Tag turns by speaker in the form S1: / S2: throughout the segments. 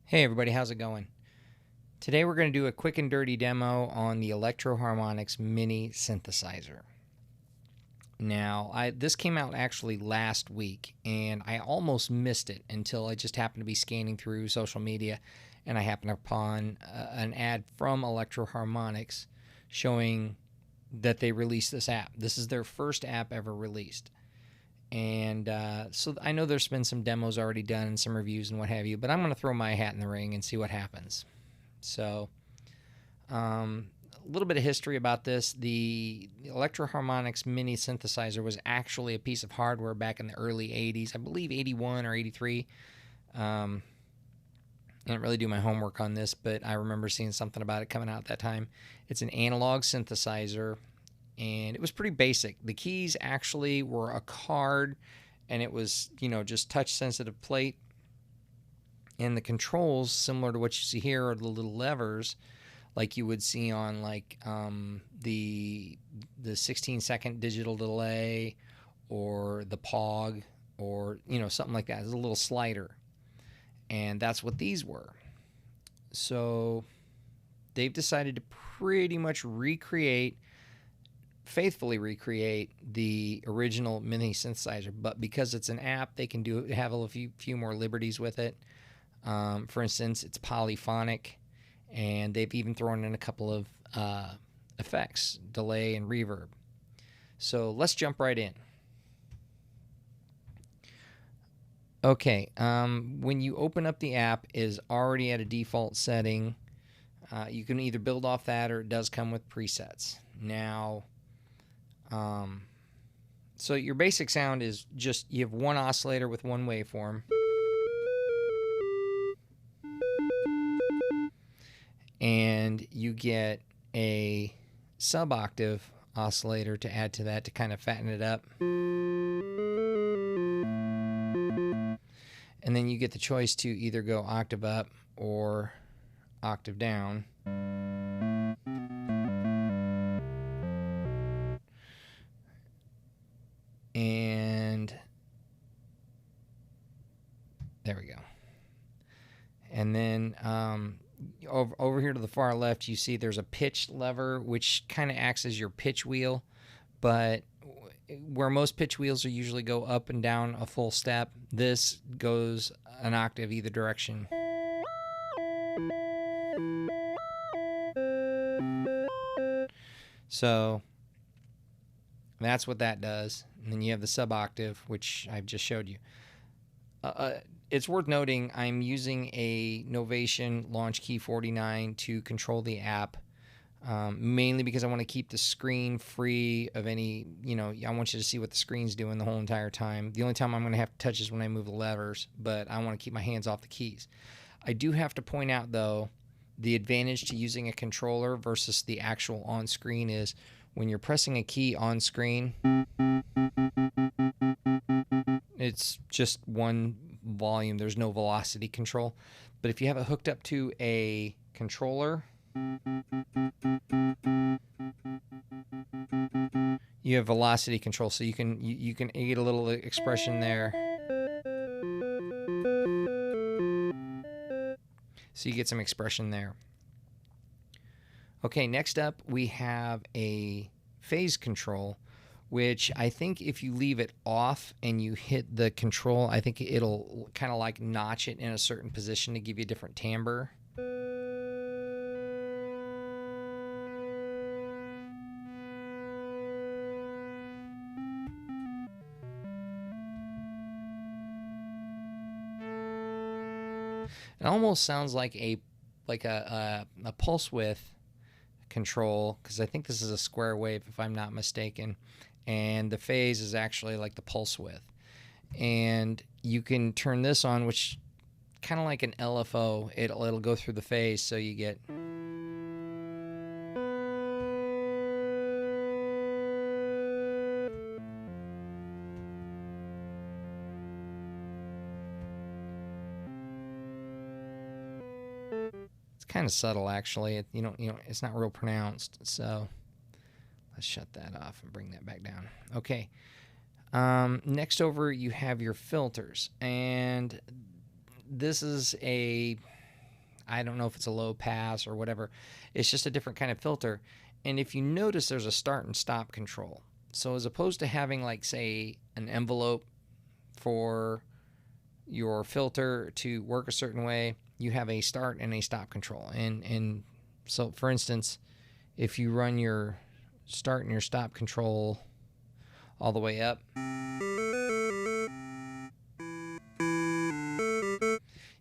S1: Hey everybody, how's it going? Today we're going to do a quick and dirty demo on the EHX Mini Synthesizer. Now, this came out actually last week, and I almost missed it until I just happened to be scanning through social media, and I happened upon an ad from EHX showing that they released this app. This is their first app ever released. And so I know there's been some demos already done and some reviews and what have you, but I'm going to throw my hat in the ring and see what happens. So a little bit of history about this. The EHX Mini Synthesizer was actually a piece of hardware back in the early 80s, I believe 81 or 83. I didn't really do my homework on this, but I remember seeing something about it coming out at that time. It's an analog synthesizer, and it was pretty basic. The keys actually were a card, and it was, just touch-sensitive plate. And the controls, similar to what you see here, are the little levers, like you would see on the 16-second digital delay, or the POG, or something like that. It's a little slider, and that's what these were. So they've decided to pretty much faithfully recreate the original mini synthesizer, but because it's an app, they can have a few more liberties with it. For instance, it's polyphonic, and they've even thrown in a couple of effects, delay and reverb. So let's jump right in. Okay, when you open up the app, it is already at a default setting. You can either build off that, or it does come with presets. Now, so your basic sound is just, you have one oscillator with one waveform, and you get a sub-octave oscillator to add to that to kind of fatten it up. And then you get the choice to either go octave up or octave down. And there we go. And then over here to the far left, you see there's a pitch lever, which kind of acts as your pitch wheel, but where most pitch wheels are usually go up and down a full step, this goes an octave either direction. So that's what that does. And then you have the sub octave, which I've just showed you. It's worth noting I'm using a Novation Launch Key 49 to control the app, mainly because I want to keep the screen free of any, I want you to see what the screen's doing the whole entire time. The only time I'm going to have to touch is when I move the levers, but I want to keep my hands off the keys. I do have to point out, though, the advantage to using a controller versus the actual on-screen is when you're pressing a key on screen, it's just one volume. There's no velocity control. But if you have it hooked up to a controller, you have velocity control, so you can get a little expression there. So you get some expression there. Okay, next up we have a phase control, which I think if you leave it off and you hit the control, I think it'll kind of like notch it in a certain position to give you a different timbre. It almost sounds like a pulse width control, because I think this is a square wave if I'm not mistaken, and the phase is actually like the pulse width. And you can turn this on, which kind of like an LFO, it'll go through the phase, so you get kind of subtle, actually. It's not real pronounced. So let's shut that off and bring that back down. Okay. Next over, you have your filters, and this is a I don't know if it's a low pass or whatever. It's just a different kind of filter. And if you notice, there's a start and stop control. So as opposed to having, like, say, an envelope for your filter to work a certain way, you have a start and a stop control. And so, for instance, if you run your start and your stop control all the way up, you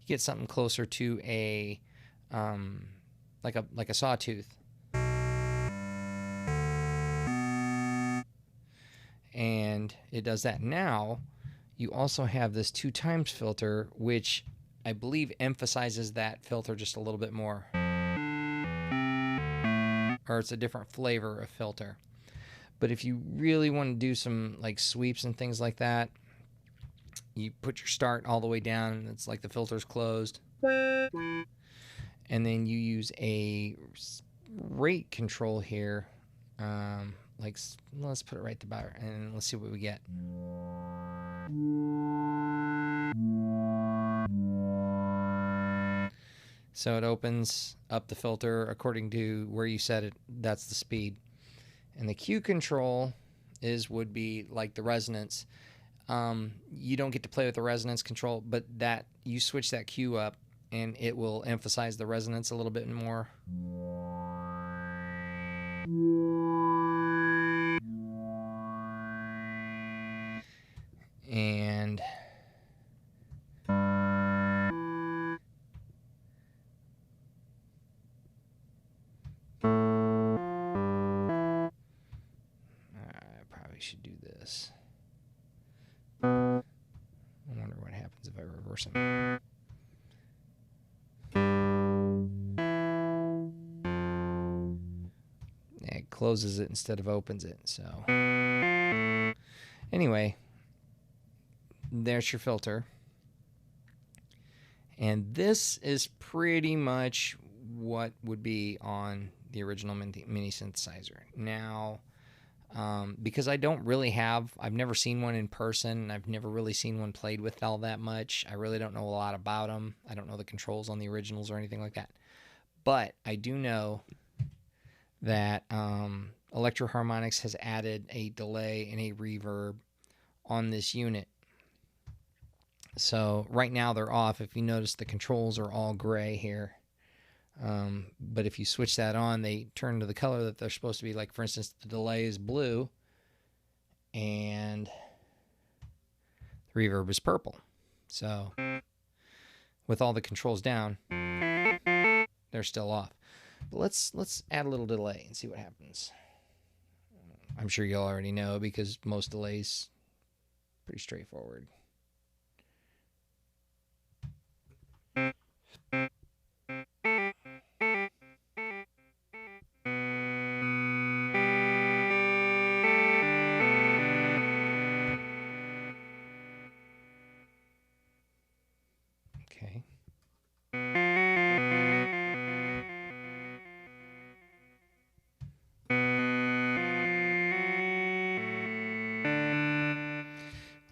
S1: get something closer to a like a sawtooth. And it does that. Now you also have this 2x filter, which I believe emphasizes that filter just a little bit more, or it's a different flavor of filter. But if you really want to do some like sweeps and things like that, you put your start all the way down, and it's like the filter's closed, and then you use a rate control here. Like, let's put it right to bar, and let's see what we get. So it opens up the filter according to where you set it. That's the speed. And the Q control would be like the resonance. You don't get to play with the resonance control, but that you switch that Q up, and it will emphasize the resonance a little bit more. And I probably should do this. I wonder what happens if I reverse them. It closes it instead of opens it. So anyway, there's your filter. And this is pretty much what would be on the original mini synthesizer. Now, because I don't really I've never seen one in person. I've never really seen one played with all that much. I really don't know a lot about them. I don't know the controls on the originals or anything like that. But I do know that Electro Harmonix has added a delay and a reverb on this unit. So right now they're off. If you notice, the controls are all gray here. But if you switch that on, they turn to the color that they're supposed to be. Like, for instance, the delay is blue and the reverb is purple. So with all the controls down, they're still off. But let's add a little delay and see what happens. I'm sure you all already know, because most delays pretty straightforward. Okay.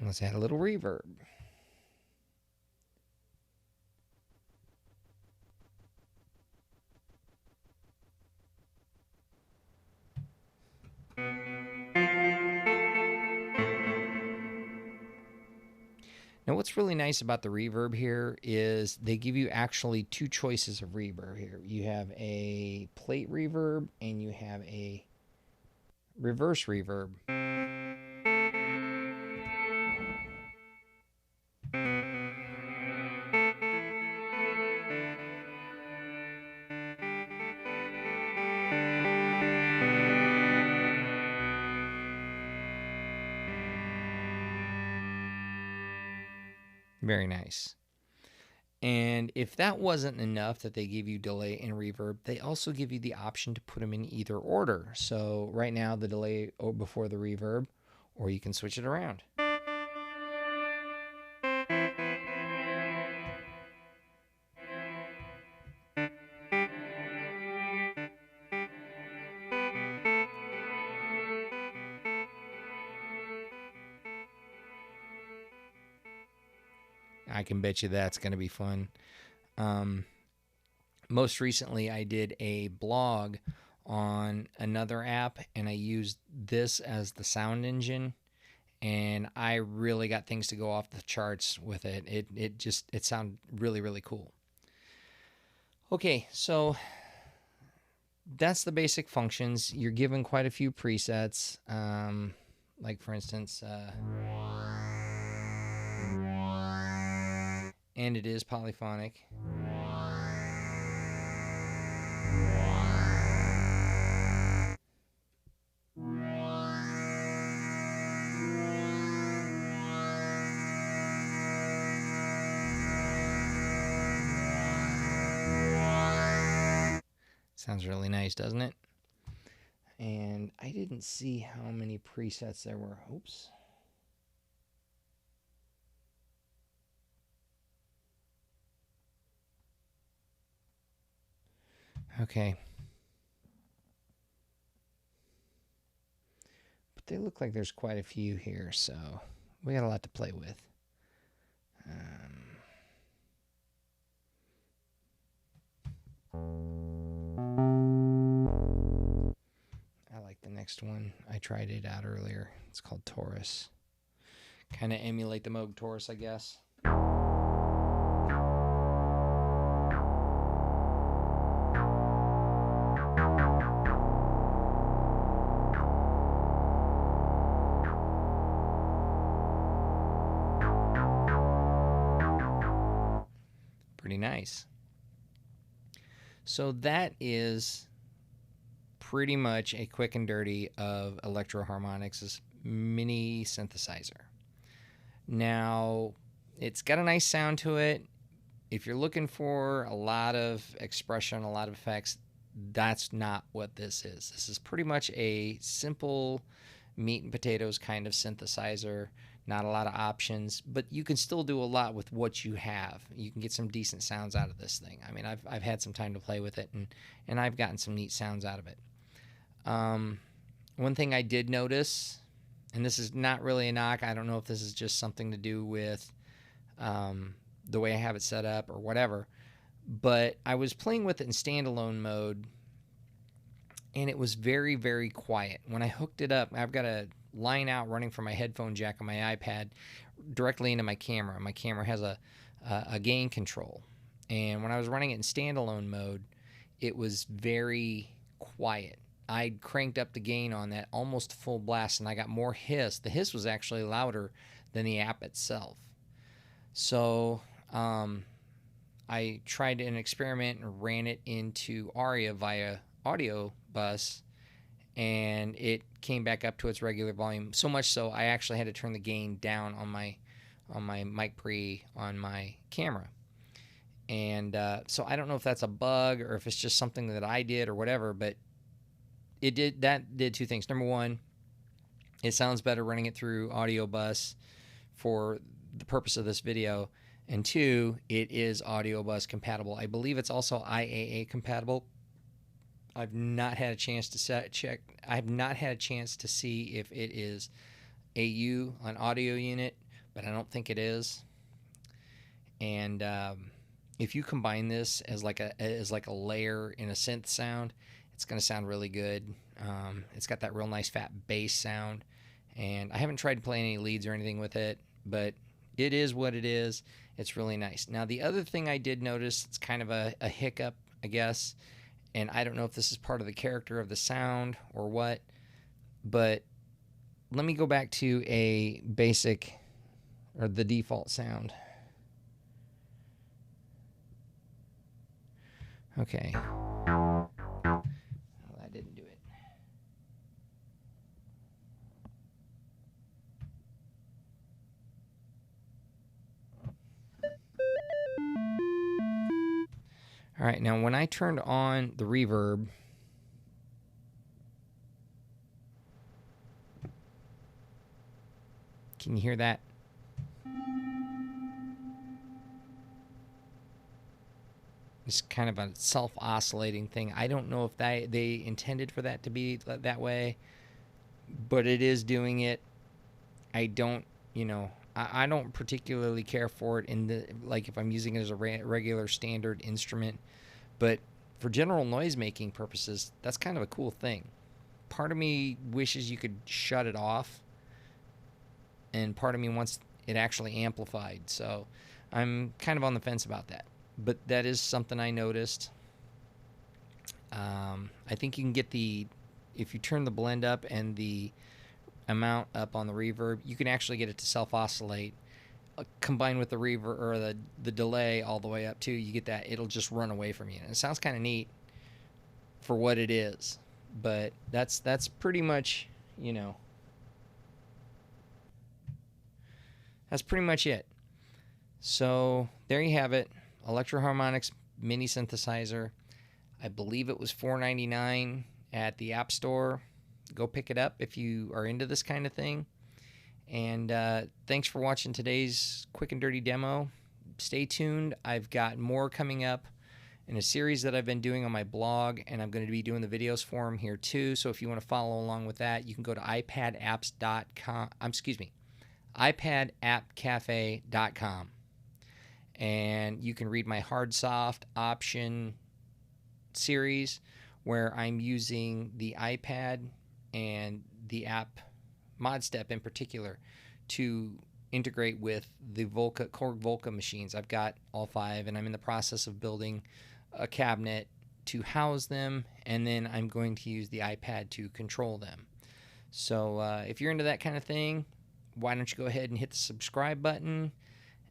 S1: Let's add a little reverb. Now, what's really nice about the reverb here is they give you actually two choices of reverb here. You have a plate reverb and you have a reverse reverb. Very nice. And if that wasn't enough that they give you delay and reverb, they also give you the option to put them in either order. So right now the delay before the reverb, or you can switch it around. I can bet you that's going to be fun. Most recently, I did a blog on another app, and I used this as the sound engine, and I really got things to go off the charts with it. It sounded really, really cool. Okay, so that's the basic functions. You're given quite a few presets, like for instance, and it is polyphonic. Sounds really nice, doesn't it? And I didn't see how many presets there were. Oops. Okay. But they look like there's quite a few here, so we got a lot to play with. I like the next one. I tried it out earlier. It's called Taurus. Kind of emulate the Moog Taurus, I guess. Pretty nice. So that is pretty much a quick and dirty of Electro Harmonix' mini synthesizer. Now, it's got a nice sound to it. If you're looking for a lot of expression, a lot of effects, that's not what this is. This is pretty much a simple meat and potatoes kind of synthesizer. Not a lot of options, but you can still do a lot with what you have. You can get some decent sounds out of this thing. I mean, I've had some time to play with it, and I've gotten some neat sounds out of it. One thing I did notice, and this is not really a knock, I don't know if this is just something to do with the way I have it set up or whatever, but I was playing with it in standalone mode, and it was very, very quiet. When I hooked it up, I've got a line out running from my headphone jack on my iPad directly into my camera. My camera has a gain control, and when I was running it in standalone mode, it was very quiet. I cranked up the gain on that almost full blast, and I got more hiss. The hiss was actually louder than the app itself. So I tried an experiment and ran it into Aria via audio bus, and it came back up to its regular volume. So much so I actually had to turn the gain down on my mic pre on my camera. And so I don't know if that's a bug or if it's just something that I did or whatever, but that did two things. Number one, it sounds better running it through audio bus for the purpose of this video. And two, it is audio bus compatible. I believe it's also IAA compatible. I've not had a chance to check. I have not had a chance to see if it is AU on audio unit, but I don't think it is. And if you combine this as like a layer in a synth sound, it's going to sound really good. It's got that real nice fat bass sound, and I haven't tried to play any leads or anything with it, but it is what it is. It's really nice. Now, the other thing I did notice, it's kind of a hiccup, I guess, and I don't know if this is part of the character of the sound or what, but let me go back to a basic, or the default sound. Okay. Well, that didn't do it. All right, now when I turned on the reverb, can you hear that? It's kind of a self-oscillating thing. I don't know if they intended for that to be that way, but it is doing it. I don't, I don't particularly care for it in the, like, if I'm using it as a regular standard instrument, But for general noise making purposes, that's kind of a cool thing. Part of me wishes you could shut it off, and part of me wants it actually amplified. So I'm kind of on the fence about that. But that is something I noticed. I think you can get if you turn the blend up and the amount up on the reverb, you can actually get it to self-oscillate. Combined with the reverb or the delay all the way up too, you get that it'll just run away from you. And it sounds kind of neat for what it is. But that's pretty much, you know, that's pretty much it. So there you have it. Electro-Harmonix Mini Synthesizer. I believe it was $4.99 at the App Store. Go pick it up if you are into this kind of thing. And thanks for watching today's quick and dirty demo. Stay tuned. I've got more coming up in a series that I've been doing on my blog, and I'm going to be doing the videos for them here too. So if you want to follow along with that, you can go to iPadappcafe.com, and you can read my hard soft option series where I'm using the iPad and the app ModStep in particular to integrate with the Korg Volca machines. I've got all 5, and I'm in the process of building a cabinet to house them, and then I'm going to use the iPad to control them. So if you're into that kind of thing, why don't you go ahead and hit the subscribe button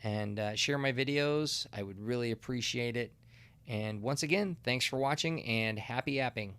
S1: and share my videos. I would really appreciate it. And once again, thanks for watching, and happy apping.